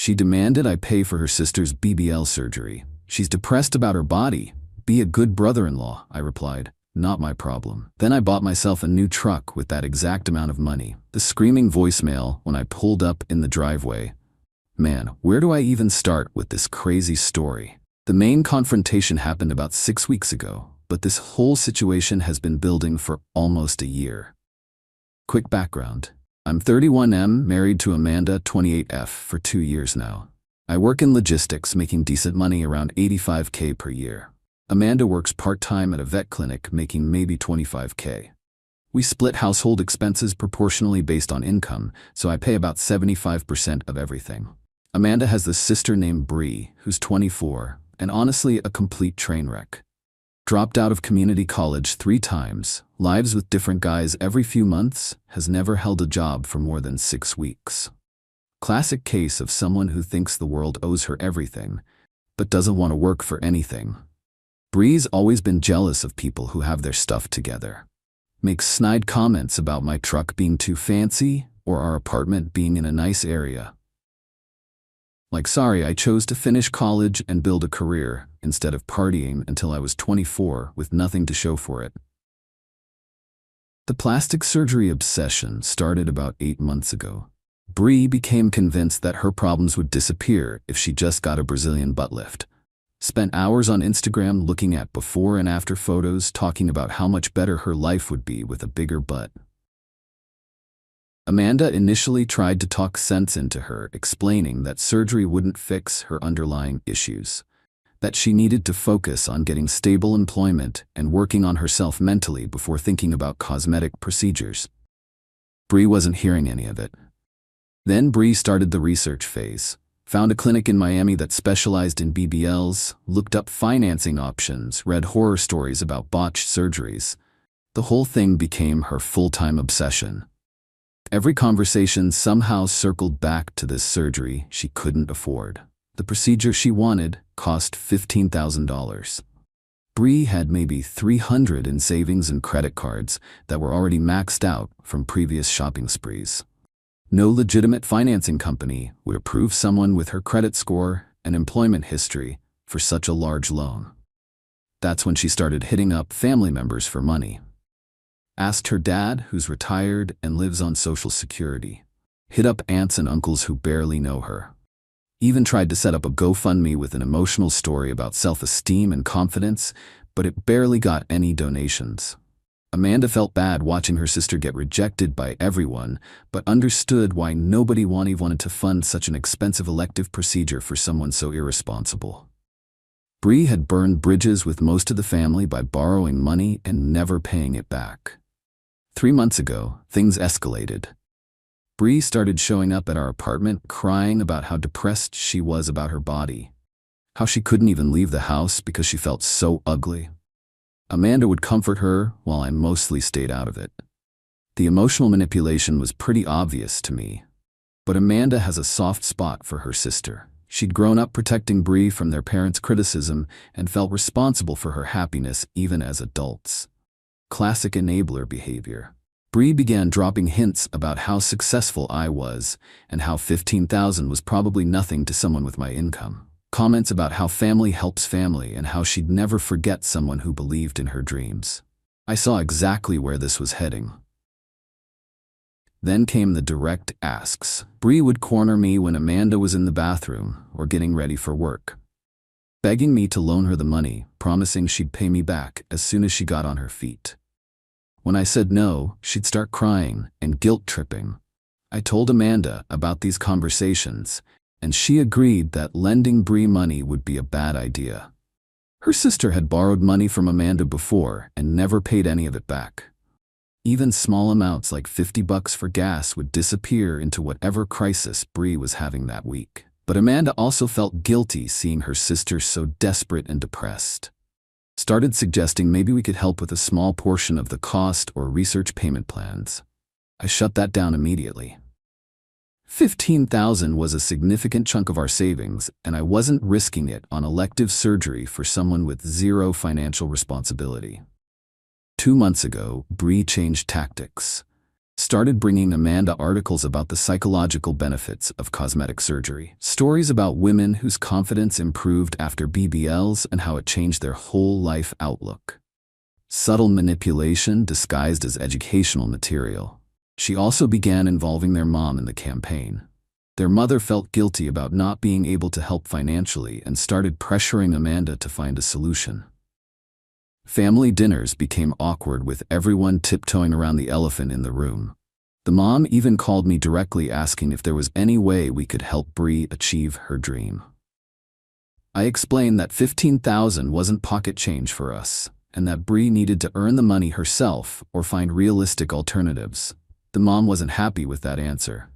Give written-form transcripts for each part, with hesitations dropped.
She demanded I pay for her sister's BBL surgery. She's depressed about her body. Be a good brother-in-law, I replied. Not my problem. Then I bought myself a new truck with that exact amount of money. The screaming voicemail when I pulled up in the driveway. Man, where do I even start with this crazy story? The main confrontation happened about 6 weeks ago, but this whole situation has been building for almost a year. Quick background. I'm 31M, married to Amanda, 28F, for 2 years now. I work in logistics, making decent money around $85K per year. Amanda works part-time at a vet clinic, making maybe $25K. We split household expenses proportionally based on income, so I pay about 75% of everything. Amanda has this sister named Bree, who's 24, and honestly a complete train wreck. Dropped out of community college 3 times, lives with different guys every few months, has never held a job for more than 6 weeks. Classic case of someone who thinks the world owes her everything, but doesn't want to work for anything. Bree's always been jealous of people who have their stuff together. Makes snide comments about my truck being too fancy or our apartment being in a nice area. Like, sorry, I chose to finish college and build a career instead of partying until I was 24 with nothing to show for it. The plastic surgery obsession started about 8 months ago. Bree became convinced that her problems would disappear if she just got a Brazilian butt lift. Spent hours on Instagram looking at before and after photos, talking about how much better her life would be with a bigger butt. Amanda initially tried to talk sense into her, explaining that surgery wouldn't fix her underlying issues, that she needed to focus on getting stable employment and working on herself mentally before thinking about cosmetic procedures. Bree wasn't hearing any of it. Then Bree started the research phase, found a clinic in Miami that specialized in BBLs, looked up financing options, read horror stories about botched surgeries. The whole thing became her full-time obsession. Every conversation somehow circled back to this surgery she couldn't afford. The procedure she wanted cost $15,000. Bree had maybe $300 in savings and credit cards that were already maxed out from previous shopping sprees. No legitimate financing company would approve someone with her credit score and employment history for such a large loan. That's when she started hitting up family members for money. Asked her dad, who's retired and lives on Social Security. Hit up aunts and uncles who barely know her. Even tried to set up a GoFundMe with an emotional story about self-esteem and confidence, but it barely got any donations. Amanda felt bad watching her sister get rejected by everyone, but understood why nobody wanted to fund such an expensive elective procedure for someone so irresponsible. Bree had burned bridges with most of the family by borrowing money and never paying it back. 3 months ago, things escalated. Bree started showing up at our apartment crying about how depressed she was about her body, how she couldn't even leave the house because she felt so ugly. Amanda would comfort her while I mostly stayed out of it. The emotional manipulation was pretty obvious to me, but Amanda has a soft spot for her sister. She'd grown up protecting Bree from their parents' criticism and felt responsible for her happiness even as adults. Classic enabler behavior. Bree began dropping hints about how successful I was and how $15,000 was probably nothing to someone with my income. Comments about how family helps family and how she'd never forget someone who believed in her dreams. I saw exactly where this was heading. Then came the direct asks. Bree would corner me when Amanda was in the bathroom or getting ready for work, begging me to loan her the money, promising she'd pay me back as soon as she got on her feet. When I said no, she'd start crying and guilt-tripping. I told Amanda about these conversations, and she agreed that lending Bree money would be a bad idea. Her sister had borrowed money from Amanda before and never paid any of it back. Even small amounts like $50 for gas would disappear into whatever crisis Bree was having that week. But Amanda also felt guilty seeing her sister so desperate and depressed. Started suggesting maybe we could help with a small portion of the cost or research payment plans. I shut that down immediately. $15,000 was a significant chunk of our savings, and I wasn't risking it on elective surgery for someone with zero financial responsibility. 2 months ago, Bree changed tactics. Started bringing Amanda articles about the psychological benefits of cosmetic surgery. Stories about women whose confidence improved after BBLs and how it changed their whole life outlook. Subtle manipulation disguised as educational material. She also began involving their mom in the campaign. Their mother felt guilty about not being able to help financially and started pressuring Amanda to find a solution. Family dinners became awkward with everyone tiptoeing around the elephant in the room. The mom even called me directly asking if there was any way we could help Bree achieve her dream. I explained that $15,000 wasn't pocket change for us, and that Bree needed to earn the money herself or find realistic alternatives. The mom wasn't happy with that answer.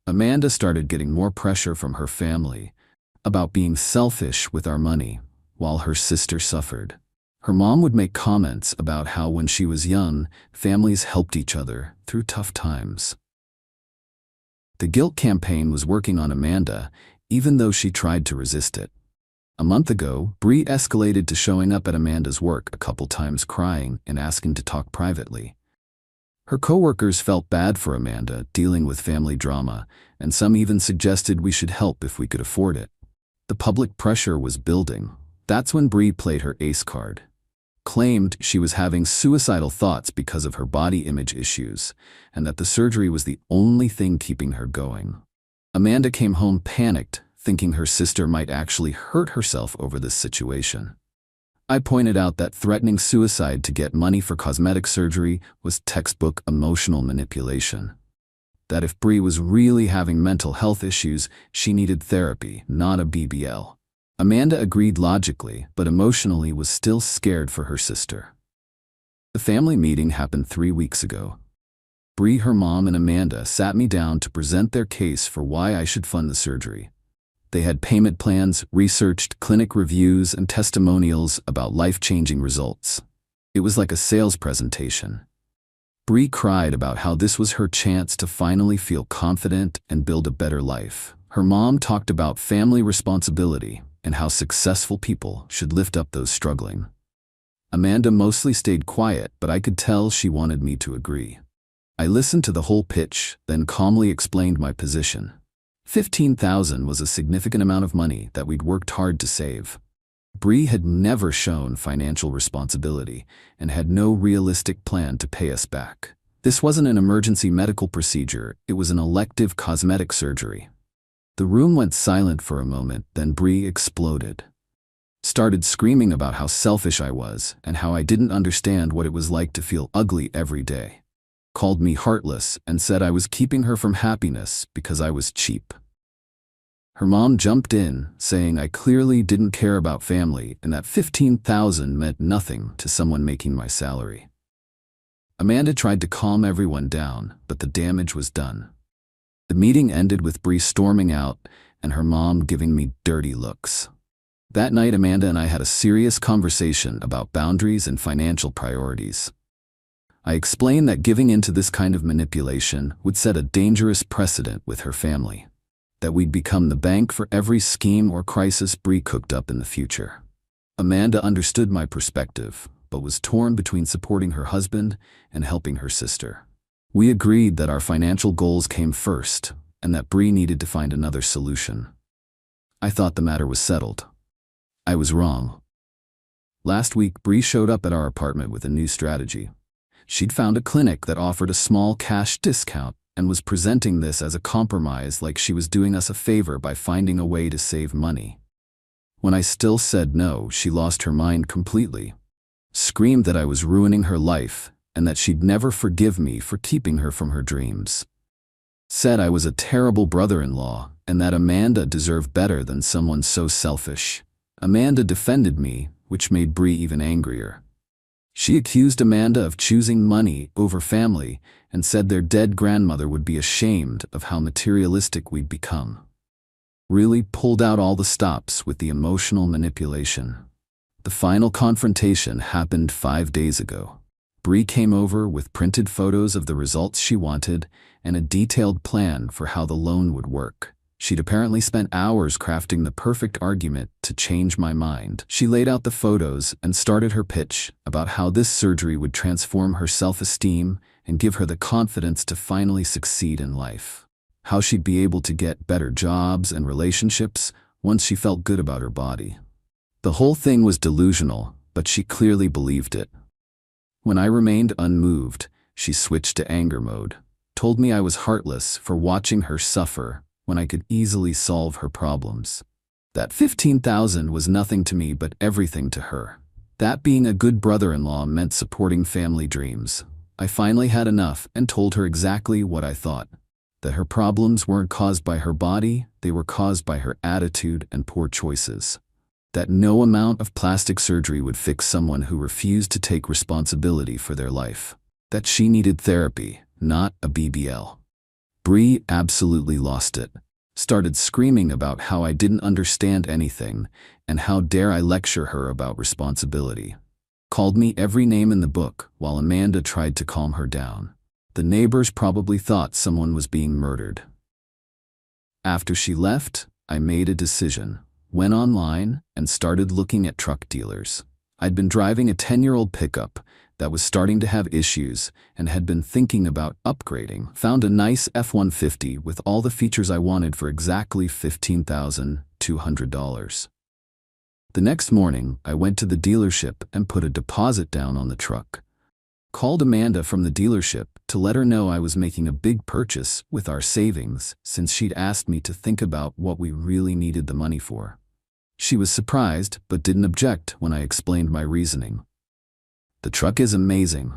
Amanda started getting more pressure from her family about being selfish with our money, while her sister suffered. Her mom would make comments about how when she was young, families helped each other through tough times. The guilt campaign was working on Amanda, even though she tried to resist it. A month ago, Bree escalated to showing up at Amanda's work a couple times crying and asking to talk privately. Her coworkers felt bad for Amanda dealing with family drama, and some even suggested we should help if we could afford it. The public pressure was building. That's when Bree played her ace card. Claimed she was having suicidal thoughts because of her body image issues, and that the surgery was the only thing keeping her going. Amanda came home panicked, thinking her sister might actually hurt herself over this situation. I pointed out that threatening suicide to get money for cosmetic surgery was textbook emotional manipulation. That if Bree was really having mental health issues, she needed therapy, not a BBL. Amanda agreed logically, but emotionally was still scared for her sister. The family meeting happened 3 weeks ago. Bree, her mom, and Amanda sat me down to present their case for why I should fund the surgery. They had payment plans, researched clinic reviews, and testimonials about life-changing results. It was like a sales presentation. Bree cried about how this was her chance to finally feel confident and build a better life. Her mom talked about family responsibility and how successful people should lift up those struggling. Amanda mostly stayed quiet, but I could tell she wanted me to agree. I listened to the whole pitch, then calmly explained my position. $15,000 was a significant amount of money that we'd worked hard to save. Bree had never shown financial responsibility and had no realistic plan to pay us back. This wasn't an emergency medical procedure, it was an elective cosmetic surgery. The room went silent for a moment, then Bree exploded. Started screaming about how selfish I was and how I didn't understand what it was like to feel ugly every day. Called me heartless and said I was keeping her from happiness because I was cheap. Her mom jumped in, saying I clearly didn't care about family and that $15,000 meant nothing to someone making my salary. Amanda tried to calm everyone down, but the damage was done. The meeting ended with Bree storming out and her mom giving me dirty looks. That night, Amanda and I had a serious conversation about boundaries and financial priorities. I explained that giving into this kind of manipulation would set a dangerous precedent with her family, that we'd become the bank for every scheme or crisis Bree cooked up in the future. Amanda understood my perspective, but was torn between supporting her husband and helping her sister. We agreed that our financial goals came first, and that Bree needed to find another solution. I thought the matter was settled. I was wrong. Last week, Bree showed up at our apartment with a new strategy. She'd found a clinic that offered a small cash discount and was presenting this as a compromise, like she was doing us a favor by finding a way to save money. When I still said no, she lost her mind completely, screamed that I was ruining her life and that she'd never forgive me for keeping her from her dreams. Said I was a terrible brother-in-law and that Amanda deserved better than someone so selfish. Amanda defended me, which made Bree even angrier. She accused Amanda of choosing money over family and said their dead grandmother would be ashamed of how materialistic we'd become. Really pulled out all the stops with the emotional manipulation. The final confrontation happened 5 days ago. Bree came over with printed photos of the results she wanted and a detailed plan for how the loan would work. She'd apparently spent hours crafting the perfect argument to change my mind. She laid out the photos and started her pitch about how this surgery would transform her self-esteem and give her the confidence to finally succeed in life. How she'd be able to get better jobs and relationships once she felt good about her body. The whole thing was delusional, but she clearly believed it. When I remained unmoved, she switched to anger mode, told me I was heartless for watching her suffer when I could easily solve her problems. That $15,000 was nothing to me but everything to her. That being a good brother-in-law meant supporting family dreams. I finally had enough and told her exactly what I thought. That her problems weren't caused by her body, they were caused by her attitude and poor choices. That no amount of plastic surgery would fix someone who refused to take responsibility for their life. That she needed therapy, not a BBL. Bree absolutely lost it. Started screaming about how I didn't understand anything, and how dare I lecture her about responsibility. Called me every name in the book, while Amanda tried to calm her down. The neighbors probably thought someone was being murdered. After she left, I made a decision. Went online and started looking at truck dealers. I'd been driving a 10-year-old pickup that was starting to have issues and had been thinking about upgrading. Found a nice F-150 with all the features I wanted for exactly $15,200. The next morning, I went to the dealership and put a deposit down on the truck. Called Amanda from the dealership to let her know I was making a big purchase with our savings, since she'd asked me to think about what we really needed the money for. She was surprised but didn't object when I explained my reasoning. The truck is amazing.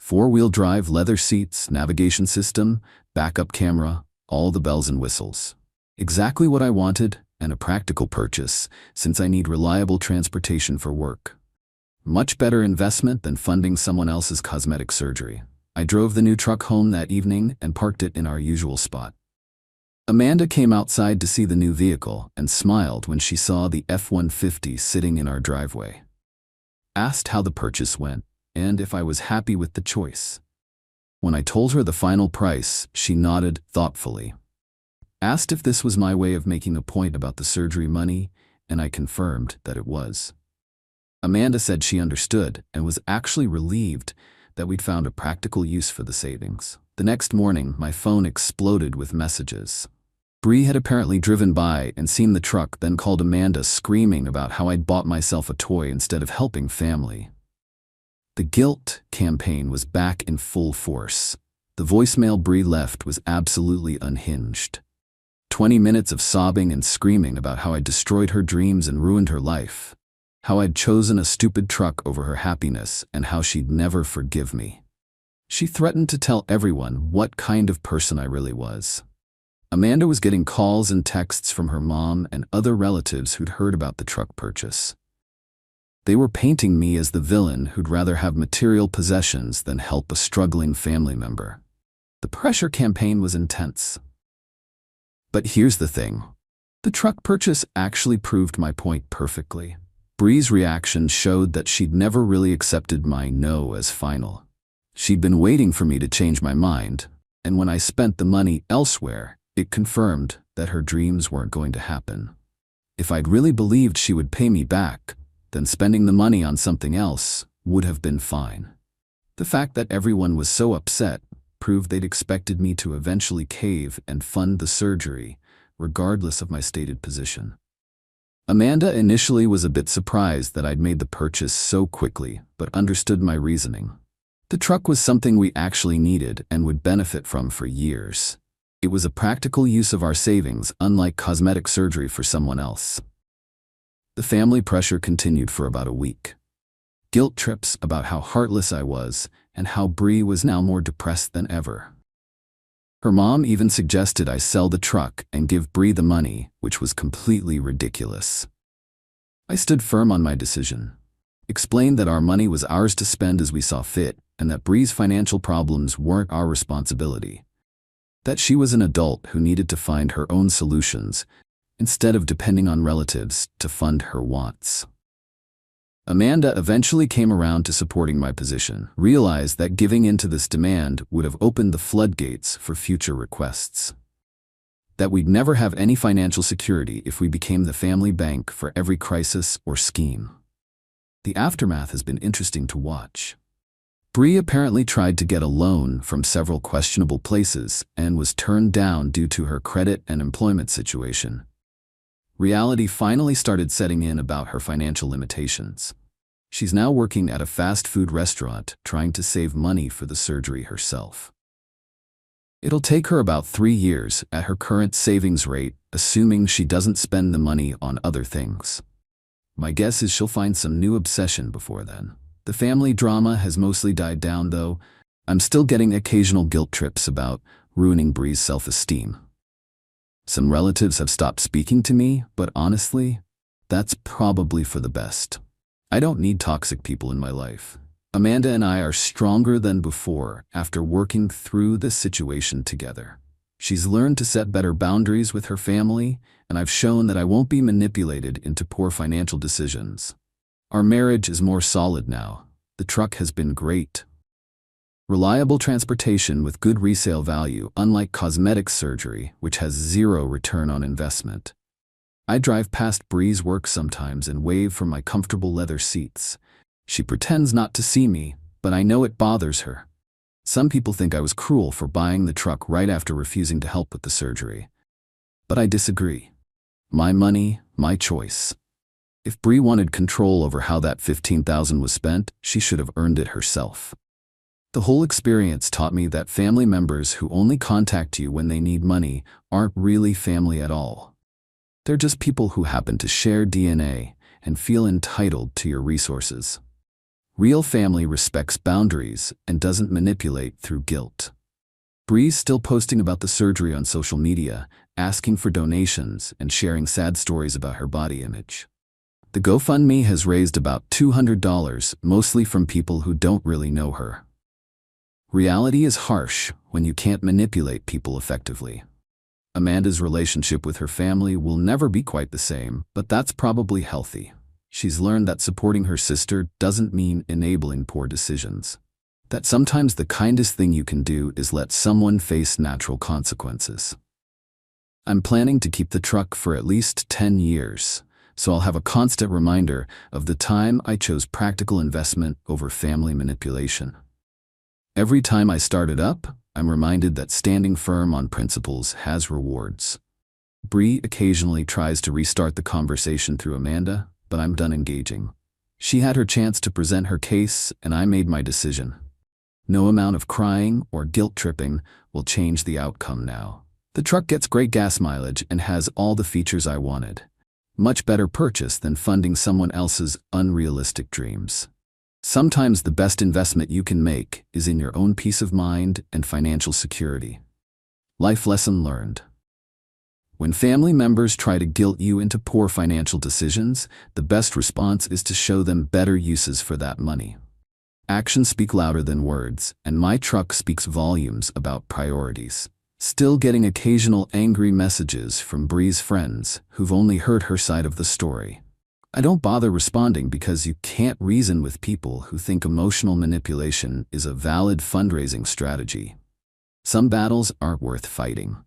4-wheel drive, leather seats, navigation system, backup camera, all the bells and whistles. Exactly what I wanted, and a practical purchase, since I need reliable transportation for work. Much better investment than funding someone else's cosmetic surgery. I drove the new truck home that evening and parked it in our usual spot. Amanda came outside to see the new vehicle and smiled when she saw the F-150 sitting in our driveway. Asked how the purchase went and if I was happy with the choice. When I told her the final price, she nodded thoughtfully. Asked if this was my way of making a point about the surgery money, and I confirmed that it was. Amanda said she understood and was actually relieved that we'd found a practical use for the savings. The next morning, my phone exploded with messages. Bree had apparently driven by and seen the truck, then called Amanda screaming about how I'd bought myself a toy instead of helping family. The guilt campaign was back in full force. The voicemail Bree left was absolutely unhinged. 20 minutes of sobbing and screaming about how I'd destroyed her dreams and ruined her life. How I'd chosen a stupid truck over her happiness and how she'd never forgive me. She threatened to tell everyone what kind of person I really was. Amanda was getting calls and texts from her mom and other relatives who'd heard about the truck purchase. They were painting me as the villain who'd rather have material possessions than help a struggling family member. The pressure campaign was intense. But here's the thing. The truck purchase actually proved my point perfectly. Bree's reaction showed that she'd never really accepted my no as final. She'd been waiting for me to change my mind, and when I spent the money elsewhere, it confirmed that her dreams weren't going to happen. If I'd really believed she would pay me back, then spending the money on something else would have been fine. The fact that everyone was so upset proved they'd expected me to eventually cave and fund the surgery, regardless of my stated position. Amanda initially was a bit surprised that I'd made the purchase so quickly, but understood my reasoning. The truck was something we actually needed and would benefit from for years. It was a practical use of our savings, unlike cosmetic surgery for someone else. The family pressure continued for about a week. Guilt trips about how heartless I was and how Bree was now more depressed than ever. Her mom even suggested I sell the truck and give Bree the money, which was completely ridiculous. I stood firm on my decision. Explained that our money was ours to spend as we saw fit, and that Bree's financial problems weren't our responsibility. That she was an adult who needed to find her own solutions, instead of depending on relatives to fund her wants. Amanda eventually came around to supporting my position, realized that giving in to this demand would have opened the floodgates for future requests. That we'd never have any financial security if we became the family bank for every crisis or scheme. The aftermath has been interesting to watch. Bree apparently tried to get a loan from several questionable places and was turned down due to her credit and employment situation. Reality finally started setting in about her financial limitations. She's now working at a fast food restaurant, trying to save money for the surgery herself. It'll take her about 3 years at her current savings rate, assuming she doesn't spend the money on other things. My guess is she'll find some new obsession before then. The family drama has mostly died down, though. I'm still getting occasional guilt trips about ruining Bree's self-esteem. Some relatives have stopped speaking to me, but honestly, that's probably for the best. I don't need toxic people in my life. Amanda and I are stronger than before after working through this situation together. She's learned to set better boundaries with her family, and I've shown that I won't be manipulated into poor financial decisions. Our marriage is more solid now. The truck has been great. Reliable transportation with good resale value, unlike cosmetic surgery, which has zero return on investment. I drive past Bree's work sometimes and wave from my comfortable leather seats. She pretends not to see me, but I know it bothers her. Some people think I was cruel for buying the truck right after refusing to help with the surgery. But I disagree. My money, my choice. If Bree wanted control over how that $15,000 was spent, she should have earned it herself. The whole experience taught me that family members who only contact you when they need money aren't really family at all. They're just people who happen to share DNA and feel entitled to your resources. Real family respects boundaries and doesn't manipulate through guilt. Bree's still posting about the surgery on social media, asking for donations and sharing sad stories about her body image. The GoFundMe has raised about $200, mostly from people who don't really know her. Reality is harsh when you can't manipulate people effectively. Amanda's relationship with her family will never be quite the same, but that's probably healthy. She's learned that supporting her sister doesn't mean enabling poor decisions. That sometimes the kindest thing you can do is let someone face natural consequences. I'm planning to keep the truck for at least 10 years. So I'll have a constant reminder of the time I chose practical investment over family manipulation. Every time I start it up, I'm reminded that standing firm on principles has rewards. Bree occasionally tries to restart the conversation through Amanda, but I'm done engaging. She had her chance to present her case, and I made my decision. No amount of crying or guilt tripping will change the outcome now. The truck gets great gas mileage and has all the features I wanted. Much better purchase than funding someone else's unrealistic dreams. Sometimes the best investment you can make is in your own peace of mind and financial security. Life lesson learned. When family members try to guilt you into poor financial decisions, the best response is to show them better uses for that money. Actions speak louder than words, and my truck speaks volumes about priorities. Still getting occasional angry messages from Bree's friends who've only heard her side of the story. I don't bother responding because you can't reason with people who think emotional manipulation is a valid fundraising strategy. Some battles aren't worth fighting.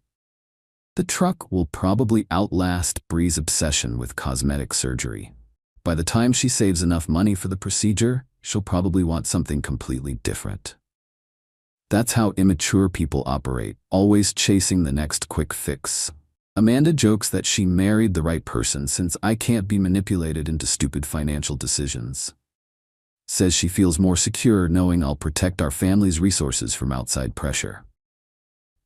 The truck will probably outlast Bree's obsession with cosmetic surgery. By the time she saves enough money for the procedure, she'll probably want something completely different. That's how immature people operate, always chasing the next quick fix. Amanda jokes that she married the right person since I can't be manipulated into stupid financial decisions. Says she feels more secure knowing I'll protect our family's resources from outside pressure.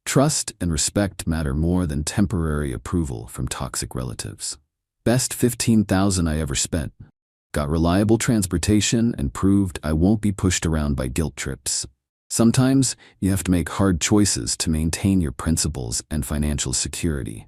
Trust and respect matter more than temporary approval from toxic relatives. Best $15,000 I ever spent. Got reliable transportation and proved I won't be pushed around by guilt trips. Sometimes you have to make hard choices to maintain your principles and financial security.